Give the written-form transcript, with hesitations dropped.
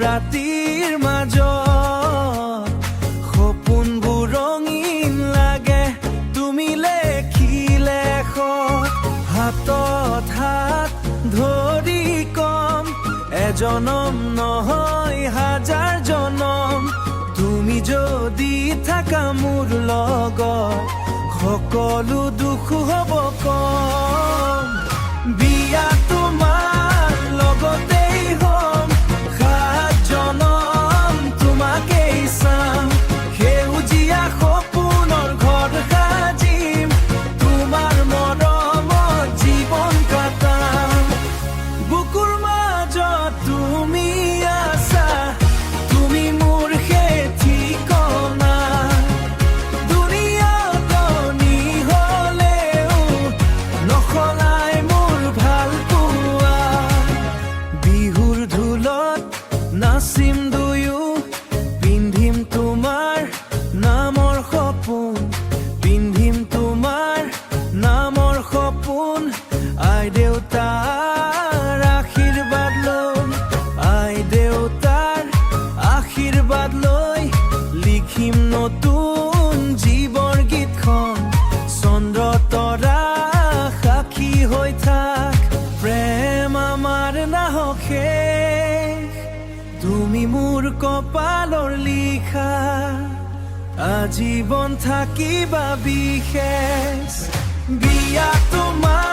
ৰাতিৰ মাজত সপোনবোৰ ৰঙীন লাগে তুমি লেখিলে হাতত হাত ধৰি কম এজনম নহয় হাজাৰ জনম তুমি যদি থাকা মোৰ লগত সকলো দুখ হ'ব কম বিয়া তোমাৰ লগতেই হ'ম 7 জনম তোমাকেই চাম সেউজীয়া সপোনৰ ঘৰ সাজিম তোমাৰ মৰমত জীৱন কাটাম বুকুৰ মাজত তুমি আছা তুমি মোৰ সেই ঠিকনা দুনিয়াত ধনী হ'লেও নসলাই মোৰ ভাল পোৱা বিহুৰ ঢোলত নাচিম দুয়ো পিন্ধিম তোমাৰ নামৰ সপোন পিন্ধিম তোমাৰ নামৰ সপোন আই দেউতাৰ আশীৰ্বাদ ল'ম আই দেউতাৰ আশীৰ্বাদ লৈ লিখিম নতুন জীৱৰ গীতখন চন্দ্ৰ তৰা সাক্ষী হৈ থাক প্ৰেম আমাৰ নাহক শেষ তুমি মোৰ কপালৰ লিখা আজীৱন থাকিবা বিশেষ বিয়া তোমাৰ